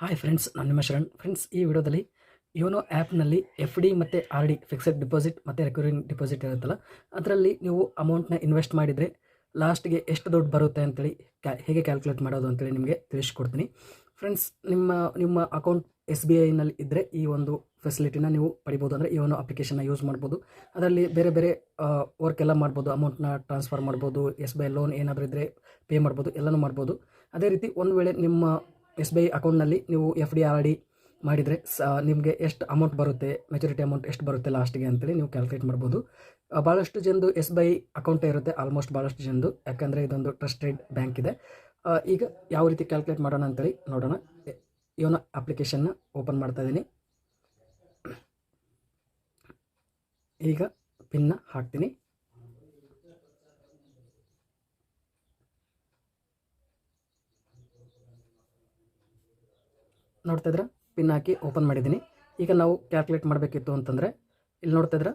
Hi friends, ನಾನು ನಿಮ್ಮ Sharan. Friends, ಈ ವಿಡಿಯೋದಲ್ಲಿ ಯೋನೋ ಆ್ಯಪ್ನಲ್ಲಿ ಎಫ್ ಡಿ ಮತ್ತು ಆರ್ ಡಿ ಫಿಕ್ಸೆಡ್ ಡಿಪಾಸಿಟ್ ಮತ್ತು ರೆಕರಿಂಗ್ ಡಿಪಾಸಿಟ್ ಇರುತ್ತಲ್ಲ, ಅದರಲ್ಲಿ ನೀವು ಅಮೌಂಟ್ನ ಇನ್ವೆಸ್ಟ್ ಮಾಡಿದರೆ ಲಾಸ್ಟ್ಗೆ ಎಷ್ಟು ದುಡ್ಡು ಬರುತ್ತೆ ಅಂತೇಳಿ ಹೇಗೆ ಕ್ಯಾಲ್ಕುಲೇಟ್ ಮಾಡೋದು ಅಂತೇಳಿ ನಿಮಗೆ ತಿಳಿಸ್ಕೊಡ್ತೀನಿ. ಫ್ರೆಂಡ್ಸ್, ನಿಮ್ಮ ನಿಮ್ಮ ಅಕೌಂಟ್ ಎಸ್ ಬಿ ಐನಲ್ಲಿ ಇದ್ದರೆ ಈ ಒಂದು ಫೆಸಿಲಿಟಿನ ನೀವು ಪಡಿಬೋದು. ಅಂದರೆ ಯೋನೋ ಅಪ್ಲಿಕೇಶನ್ನ ಯೂಸ್ ಮಾಡ್ಬೋದು. ಅದರಲ್ಲಿ ಬೇರೆ ಬೇರೆ ವರ್ಕ್ ಎಲ್ಲ ಮಾಡ್ಬೋದು. ಅಮೌಂಟ್ನ ಟ್ರಾನ್ಸ್ಫರ್ ಮಾಡ್ಬೋದು, ಎಸ್ ಬಿ ಐ ಲೋನ್ ಏನಾದರೂ ಇದ್ದರೆ ಪೇ ಮಾಡ್ಬೋದು, ಎಲ್ಲನೂ ಮಾಡ್ಬೋದು. ಅದೇ ರೀತಿ ಒಂದು ವೇಳೆ ನಿಮ್ಮ ಎಸ್ ಬಿ ಐ ಅಕೌಂಟ್ನಲ್ಲಿ ನೀವು ಎಫ್ ಡಿ ಆರ್ ಡಿ ಮಾಡಿದರೆ ನಿಮಗೆ ಎಷ್ಟು ಅಮೌಂಟ್ ಬರುತ್ತೆ, ಮೆಚುರಿಟಿ ಅಮೌಂಟ್ ಎಷ್ಟು ಬರುತ್ತೆ ಲಾಸ್ಟಿಗೆ ಅಂತೇಳಿ ನೀವು ಕ್ಯಾಲ್ಕುಲೇಟ್ ಮಾಡ್ಬೋದು. ಭಾಳಷ್ಟು ಜನದು ಎಸ್ ಬಿ ಐ ಅಕೌಂಟೇ ಇರುತ್ತೆ, ಆಲ್ಮೋಸ್ಟ್ ಭಾಳಷ್ಟು ಜನದು, ಯಾಕಂದರೆ ಇದೊಂದು ಟ್ರಸ್ಟೆಡ್ ಬ್ಯಾಂಕ್ ಇದೆ. ಈಗ ಯಾವ ರೀತಿ ಕ್ಯಾಲ್ಕುಲೇಟ್ ಮಾಡೋಣ ಅಂತೇಳಿ ನೋಡೋಣ. ಯೋನೋ ಅಪ್ಲಿಕೇಶನ್ನ ಓಪನ್ ಮಾಡ್ತಾ ಇದ್ದೀನಿ. ಈಗ ಪಿನ್ನ ಹಾಕ್ತೀನಿ. ನೋಡ್ತಾ ಇದ್ರೆ ಪಿನ್ ಹಾಕಿ ಓಪನ್ ಮಾಡಿದ್ದೀನಿ. ಈಗ ನಾವು ಕ್ಯಾಲ್ಕುಲೇಟ್ ಮಾಡಬೇಕಿತ್ತು ಅಂತಂದರೆ ಇಲ್ಲಿ ನೋಡ್ತಾ ಇದ್ರೆ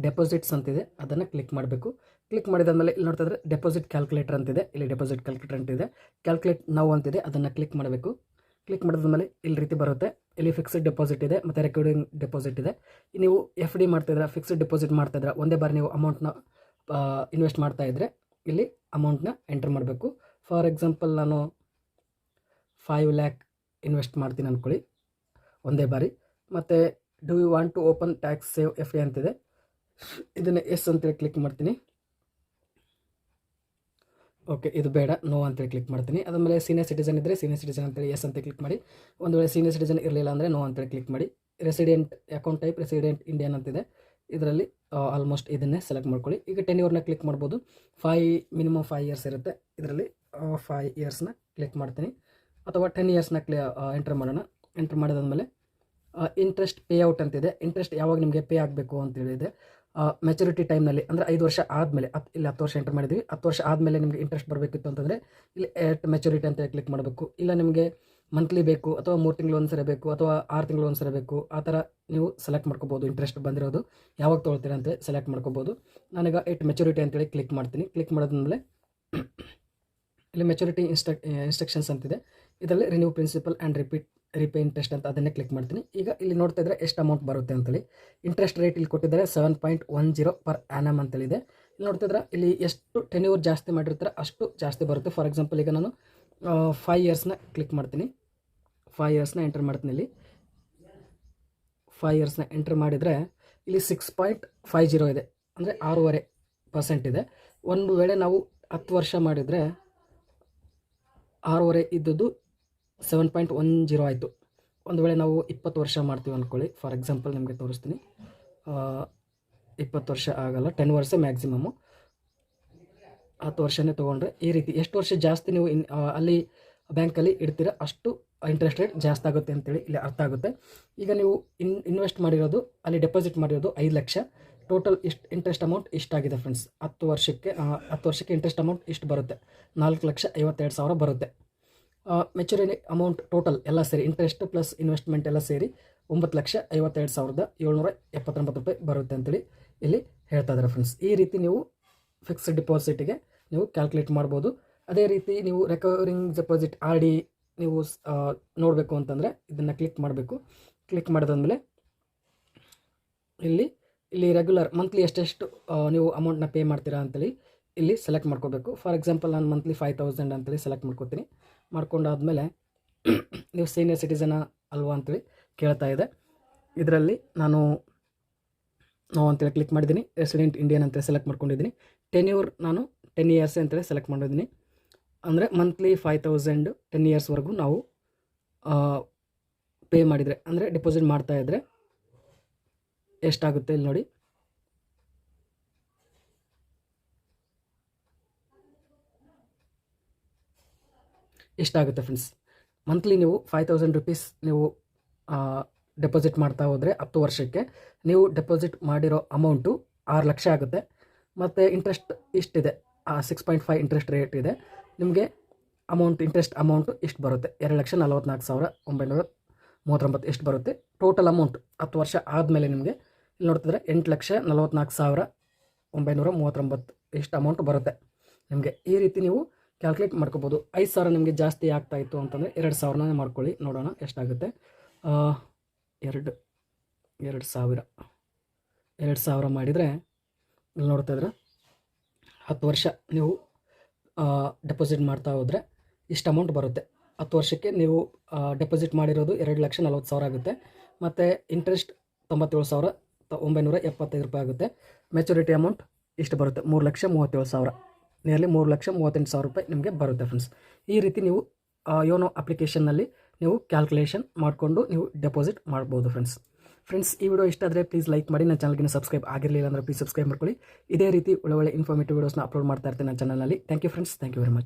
ಡೆಪಾಸಿಟ್ಸ್ ಅಂತಿದೆ, ಅದನ್ನು ಕ್ಲಿಕ್ ಮಾಡಬೇಕು. ಕ್ಲಿಕ್ ಮಾಡಿದಾದ್ಮೇಲೆ ಇಲ್ಲಿ ನೋಡ್ತಾ ಇದ್ರೆ ಡೆಪಾಸಿಟ್ ಕ್ಯಾಲ್ಕುಲೇಟರ್ ಅಂತಿದೆ, ಇಲ್ಲಿ ಡೆಪಾಸಿಟ್ ಕ್ಯಾಲ್ಕುಲೇಟರ್ ಅಂತಿದೆ. ಕ್ಯಾಲ್ಕುಲೇಟ್ ನಾವು ಅಂತಿದೆ, ಅದನ್ನು ಕ್ಲಿಕ್ ಮಾಡಬೇಕು. ಕ್ಲಿಕ್ ಮಾಡಿದ್ಮೇಲೆ ಇಲ್ಲಿ ರೀತಿ ಬರುತ್ತೆ. ಇಲ್ಲಿ ಫಿಕ್ಸ್ಡ್ ಡೆಪಾಸಿಟ್ ಇದೆ ಮತ್ತು ರೆಕರಿಂಗ್ ಡೆಪಾಸಿಟ್ ಇದೆ. ನೀವು ಎಫ್ ಡಿ ಮಾಡ್ತಾಯಿದ್ರೆ, ಫಿಕ್ಸ್ಡ್ ಡೆಪಾಸಿಟ್ ಮಾಡ್ತಾಯಿದ್ರೆ, ಒಂದೇ ಬಾರಿ ನೀವು ಅಮೌಂಟ್ನ ಇನ್ವೆಸ್ಟ್ ಮಾಡ್ತಾಯಿದ್ರೆ ಇಲ್ಲಿ ಅಮೌಂಟ್ನ ಎಂಟರ್ ಮಾಡಬೇಕು. ಫಾರ್ ಎಕ್ಸಾಂಪಲ್ ನಾನು 5 ಲ್ಯಾಕ್ ಇನ್ವೆಸ್ಟ್ ಮಾಡ್ತೀನಿ ಅಂದ್ಕೊಳ್ಳಿ ಒಂದೇ ಬಾರಿ. ಮತ್ತು do you want to open tax save F D ಅಂತಿದೆ, ಇದನ್ನು ಎಸ್ ಅಂತೇಳಿ ಕ್ಲಿಕ್ ಮಾಡ್ತೀನಿ. ಓಕೆ, ಇದು ಬೇಡ, ನೋ ಅಂತೇಳಿ ಕ್ಲಿಕ್ ಮಾಡ್ತೀನಿ. ಅದಾದಮೇಲೆ ಸೀನಿಯರ್ ಸಿಟಿಸನ್ ಇದ್ದರೆ ಸೀನಿಯರ್ ಸಿಟಿಸನ್ ಅಂತೇಳಿ ಎಸ್ ಅಂತ ಕ್ಲಿಕ್ ಮಾಡಿ. ಒಂದು ವೇಳೆ ಸೀನಿಯರ್ ಸಿಟಿಸನ್ ಇರಲಿಲ್ಲ ಅಂದರೆ ನೋ ಅಂತೇಳಿ ಕ್ಲಿಕ್ ಮಾಡಿ. Resident account type resident Indian ಅಂತಿದೆ, ಇದರಲ್ಲಿ ಆಲ್ಮೋಸ್ಟ್ ಇದನ್ನೇ ಸೆಲೆಕ್ಟ್ ಮಾಡ್ಕೊಳ್ಳಿ. ಈಗ 10 ಇಯರ್ನ ಕ್ಲಿಕ್ ಮಾಡ್ಬೋದು. ಮಿನಿಮಮ್ 5 ಇಯರ್ಸ್ ಇರುತ್ತೆ, ಇದರಲ್ಲಿ 5 ಇಯರ್ಸ್ನ ಕ್ಲಿಕ್ ಮಾಡ್ತೀನಿ. ಅಥವಾ 10 ಇಯರ್ಸ್ನ ಎಂಟರ್ ಮಾಡೋಣ. ಎಂಟರ್ ಮಾಡಿದಾದ್ಮೇಲೆ ಇಂಟ್ರೆಸ್ಟ್ ಪೇ ಔಟ್ ಅಂತಿದೆ. ಇಂಟ್ರೆಸ್ಟ್ ಯಾವಾಗ ನಿಮಗೆ ಪೇ ಆಗಬೇಕು ಅಂತೇಳಿದೆ, ಮೆಚುರಿಟಿ ಟೈಮ್ನಲ್ಲಿ, ಅಂದರೆ 5 ವರ್ಷ ಆದಮೇಲೆ. ಇಲ್ಲಿ 10 ವರ್ಷ ಎಂಟರ್ ಮಾಡಿದ್ದೀವಿ, 10 ವರ್ಷ ಆದಮೇಲೆ ನಿಮಗೆ ಇಂಟ್ರೆಸ್ಟ್ ಬರಬೇಕಿತ್ತು ಅಂತಂದರೆ ಇಲ್ಲಿ ಮೆಚುರಿಟಿ ಅಂತ ಕ್ಲಿಕ್ ಮಾಡಬೇಕು. ಇಲ್ಲ ನಿಮಗೆ ಮಂತ್ಲಿ ಬೇಕು, ಅಥವಾ 3 ತಿಂಗಳು ಒಂದ್ಸರಿ ಬೇಕು, ಅಥವಾ 6 ತಿಂಗಳು ಒಂದ್ಸರಿ ಬೇಕು, ಆ ಥರ ನೀವು ಸೆಲೆಕ್ಟ್ ಮಾಡ್ಕೋಬೋದು. ಇಂಟ್ರೆಸ್ಟ್ ಬಂದಿರೋದು ಯಾವಾಗ ತೊಗೊಳ್ತೀರಾ ಅಂತ ಸೆಲೆಕ್ಟ್ ಮಾಡ್ಕೋಬೋದು. ನಾನೀಗ ಮೆಚುರಿಟಿ ಅಂತೇಳಿ ಕ್ಲಿಕ್ ಮಾಡ್ತೀನಿ. ಕ್ಲಿಕ್ ಮಾಡೋದ್ಮೇಲೆ ಇಲ್ಲಿ ಮೆಚುರಿಟಿ ಇನ್ಸ್ಟ್ರಕ್ಷನ್ಸ್ ಅಂತಿದೆ, ಇದರಲ್ಲಿ renew principal and repay interest ಅಂತ ಅದನ್ನೇ ಕ್ಲಿಕ್ ಮಾಡ್ತೀನಿ. ಈಗ ಇಲ್ಲಿ ನೋಡ್ತಾ ಇದ್ದರೆ ಎಷ್ಟು ಅಮೌಂಟ್ ಬರುತ್ತೆ ಅಂತೇಳಿ. ಇಂಟ್ರೆಸ್ಟ್ ರೇಟ್ ಇಲ್ಲಿ ಕೊಟ್ಟಿದ್ದಾರೆ 7.10 ಪರ್ ಆ್ಯನಮ್ ಅಂತೇಳಿದೆ. ಇಲ್ಲಿ ನೋಡ್ತಿದ್ರೆ ಇಲ್ಲಿ ಎಷ್ಟು ಟೆನ್ಯೂರ್ ಜಾಸ್ತಿ ಮಾಡಿರ್ತಾರೆ ಅಷ್ಟು ಜಾಸ್ತಿ ಬರುತ್ತೆ. ಫಾರ್ ಎಕ್ಸಾಂಪಲ್ ಈಗ ನಾನು 5 ಇಯರ್ಸ್ನ ಕ್ಲಿಕ್ ಮಾಡ್ತೀನಿ. 5 ಇಯರ್ಸ್ನ ಎಂಟರ್ ಮಾಡ್ತೀನಿ. ಇಲ್ಲಿ 5 ಇಯರ್ಸ್ನ ಎಂಟರ್ ಮಾಡಿದರೆ ಇಲ್ಲಿ 6.50 ಇದೆ, ಅಂದರೆ 6.5% ಇದೆ. ಒಂದು ವೇಳೆ ನಾವು 10 ವರ್ಷ ಮಾಡಿದರೆ 6.5 ಇದ್ದದ್ದು 7.10 ಆಯಿತು. ಒಂದು ವೇಳೆ ನಾವು 20 ವರ್ಷ ಮಾಡ್ತೀವಿ ಅಂದ್ಕೊಳ್ಳಿ. ಫಾರ್ ಎಕ್ಸಾಂಪಲ್ ನಿಮಗೆ ತೋರಿಸ್ತೀನಿ. 20 ವರ್ಷ ಆಗಲ್ಲ, 10 ವರ್ಷ ಮ್ಯಾಕ್ಸಿಮಮ್ಮು. 10 ವರ್ಷನೇ ತೊಗೊಂಡ್ರೆ ಈ ರೀತಿ ಎಷ್ಟು ವರ್ಷ ಜಾಸ್ತಿ ನೀವು ಅಲ್ಲಿ ಬ್ಯಾಂಕಲ್ಲಿ ಇಡ್ತೀರ ಅಷ್ಟು ಇಂಟ್ರೆಸ್ಟ್ ರೇಟ್ ಜಾಸ್ತಿ ಆಗುತ್ತೆ ಅಂತೇಳಿ ಇಲ್ಲಿ ಅರ್ಥ ಆಗುತ್ತೆ. ಈಗ ನೀವು ಇನ್ವೆಸ್ಟ್ ಮಾಡಿರೋದು, ಅಲ್ಲಿ ಡೆಪಾಸಿಟ್ ಮಾಡಿರೋದು 5 ಲಕ್ಷ. ಟೋಟಲ್ ಇಂಟ್ರೆಸ್ಟ್ ಅಮೌಂಟ್ ಇಷ್ಟಾಗಿದೆ ಫ್ರೆಂಡ್ಸ್. 10 ವರ್ಷಕ್ಕೆ ಇಂಟ್ರೆಸ್ಟ್ ಅಮೌಂಟ್ ಇಷ್ಟು ಬರುತ್ತೆ, 4,52,000 ಬರುತ್ತೆ. ಮೆಚುರಿಟಿ ಅಮೌಂಟ್ ಟೋಟಲ್ ಎಲ್ಲ ಸೇರಿ, ಇಂಟ್ರೆಸ್ಟ್ ಪ್ಲಸ್ ಇನ್ವೆಸ್ಟ್ಮೆಂಟ್ ಎಲ್ಲ ಸೇರಿ 9,52,779 ರೂಪಾಯಿ ಬರುತ್ತೆ ಅಂತೇಳಿ ಇಲ್ಲಿ ಹೇಳ್ತಾ ಇದ್ದಾರೆ ಫ್ರೆಂಡ್ಸ್. ಈ ರೀತಿ ನೀವು ಫಿಕ್ಸ್ಡ್ ಡಿಪಾಸಿಟಿಗೆ ನೀವು ಕ್ಯಾಲ್ಕುಲೇಟ್ ಮಾಡ್ಬೋದು. ಅದೇ ರೀತಿ ನೀವು ರೆಕರಿಂಗ್ ಡೆಪಾಸಿಟ್ ಆರ್ ಡಿ ನೀವು ನೋಡಬೇಕು ಅಂತಂದರೆ ಇದನ್ನು ಕ್ಲಿಕ್ ಮಾಡಬೇಕು. ಕ್ಲಿಕ್ ಮಾಡಿದಾದ್ಮೇಲೆ ಇಲ್ಲಿ ರೆಗ್ಯುಲರ್ ಮಂತ್ಲಿ ಎಷ್ಟೆಷ್ಟು ನೀವು ಅಮೌಂಟ್ನ ಪೇ ಮಾಡ್ತೀರಾ ಅಂತೇಳಿ ಇಲ್ಲಿ ಸೆಲೆಕ್ಟ್ ಮಾಡ್ಕೋಬೇಕು. ಫಾರ್ ಎಕ್ಸಾಂಪಲ್ ನಾನು ಮಂತ್ಲಿ 5,000 ಅಂತೇಳಿ ಸೆಲೆಕ್ಟ್ ಮಾಡ್ಕೋತೀನಿ. ಮಾಡ್ಕೊಂಡಾದ್ಮೇಲೆ ನೀವು ಸೀನಿಯರ್ ಸಿಟಿಸನ ಅಲ್ವಾ ಅಂತೇಳಿ ಕೇಳ್ತಾ ಇದೆ. ಇದರಲ್ಲಿ ನಾನು ಅಂತೇಳಿ ಕ್ಲಿಕ್ ಮಾಡಿದ್ದೀನಿ. ರೆಸಿಡೆಂಟ್ ಇಂಡಿಯನ್ ಅಂತೇಳಿ ಸೆಲೆಕ್ಟ್ ಮಾಡ್ಕೊಂಡಿದ್ದೀನಿ. ಟೆನ್ಯೂರ್ ನಾನು 10 ಇಯರ್ಸ್ ಅಂತೇಳಿ ಸೆಲೆಕ್ಟ್ ಮಾಡಿದ್ದೀನಿ. ಅಂದರೆ ಮಂತ್ಲಿ 5,000 10 ಇಯರ್ಸ್ವರೆಗೂ ನಾವು ಪೇ ಮಾಡಿದರೆ, ಅಂದರೆ ಡೆಪಾಸಿಟ್ ಮಾಡ್ತಾಯಿದ್ರೆ ಎಷ್ಟಾಗುತ್ತೆ ಇಲ್ಲಿ ನೋಡಿ. ಎಷ್ಟಾಗುತ್ತೆ ಫ್ರೆಂಡ್ಸ್. ಮಂತ್ಲಿ ನೀವು 5,000 ರೂಪೀಸ್ ನೀವು ಡೆಪಾಸಿಟ್ ಮಾಡ್ತಾ ಹೋದರೆ 10 ವರ್ಷಕ್ಕೆ ನೀವು ಡೆಪಾಸಿಟ್ ಮಾಡಿರೋ ಅಮೌಂಟು 6 ಲಕ್ಷ ಆಗುತ್ತೆ. ಮತ್ತು ಇಂಟ್ರೆಸ್ಟ್ ಇಷ್ಟಿದೆ, 6.5 ಇಂಟ್ರೆಸ್ಟ್ ರೇಟ್ ಇದೆ. ನಿಮಗೆ ಇಂಟ್ರೆಸ್ಟ್ ಅಮೌಂಟು ಇಷ್ಟು ಬರುತ್ತೆ, 2,44,939 ಎಷ್ಟು ಬರುತ್ತೆ ಟೋಟಲ್ ಅಮೌಂಟ್ 10 ವರ್ಷ ಆದಮೇಲೆ. ನಿಮಗೆ ಇಲ್ಲಿ ನೋಡ್ತಿದ್ರೆ 8,44,939 ಇಷ್ಟು ಅಮೌಂಟ್ ಬರುತ್ತೆ ನಿಮಗೆ. ಈ ರೀತಿ ನೀವು ಕ್ಯಾಲ್ಕುಲೇಟ್ ಮಾಡ್ಕೋಬೋದು. 5,000 ನಿಮಗೆ ಜಾಸ್ತಿ ಆಗ್ತಾಯಿತ್ತು ಅಂತಂದರೆ 2,000ನೇ ಮಾಡ್ಕೊಳ್ಳಿ, ನೋಡೋಣ ಎಷ್ಟಾಗುತ್ತೆ. 2,000 ಮಾಡಿದರೆ ಇಲ್ಲಿ ನೋಡ್ತಾ ಇದ್ರೆ 10 ವರ್ಷ ನೀವು ಡೆಪಾಸಿಟ್ ಮಾಡ್ತಾ ಹೋದರೆ ಇಷ್ಟು ಅಮೌಂಟ್ ಬರುತ್ತೆ. 10 ವರ್ಷಕ್ಕೆ ನೀವು ಡೆಪಾಸಿಟ್ ಮಾಡಿರೋದು 2,40,000 ಆಗುತ್ತೆ. ಮತ್ತು ಇಂಟ್ರೆಸ್ಟ್ 97,975 ರೂಪಾಯಿ ಆಗುತ್ತೆ. ಮೆಚುರಿಟಿ ಅಮೌಂಟ್ ಇಷ್ಟು ಬರುತ್ತೆ, 3,37,000, ನಿಯರ್ಲಿ 3,38,000 ರೂಪಾಯಿ ನಿಮಗೆ ಬರುತ್ತೆ ಫ್ರೆಂಡ್ಸ್. ಈ ರೀತಿ ನೀವು ಯೋನೋ ಅಪ್ಲಿಕೇಶನ್ನಲ್ಲಿ ನೀವು ಕ್ಯಾಲ್ಕುಲೇಷನ್ ಮಾಡಿಕೊಂಡು ನೀವು ಡೆಪಾಸಿಟ್ ಮಾಡ್ಬೋದು ಫ್ರೆಂಡ್ಸ್. ಈ ವಿಡಿಯೋ ಇಷ್ಟ ಆದರೆ ಪ್ಲೀಸ್ ಲೈಕ್ ಮಾಡಿ. ನನ್ನ ಚಾನಲ್ಗೆ ಸಬ್ಸ್ಕ್ರೈಬ್ ಆಗಿರಲಿಲ್ಲ ಅಂದರೆ ಪ್ಲೀಸ್ ಸಬ್ಸ್ಕ್ರೈಬ್ ಮಾಡ್ಕೊಳ್ಳಿ. ಇದೇ ರೀತಿ ಒಳ್ಳೆ ಇನ್ಫಾರ್ಮೇಟಿವ್ ವೀಡಿಯೋಸ್ನ ಅಪ್ಲೋಡ್ ಮಾಡ್ತಾ ಇರ್ತೀನಿ ನನ್ನ ಚಾನಲಲ್ಲಿ. Thank you friends, thank you very much.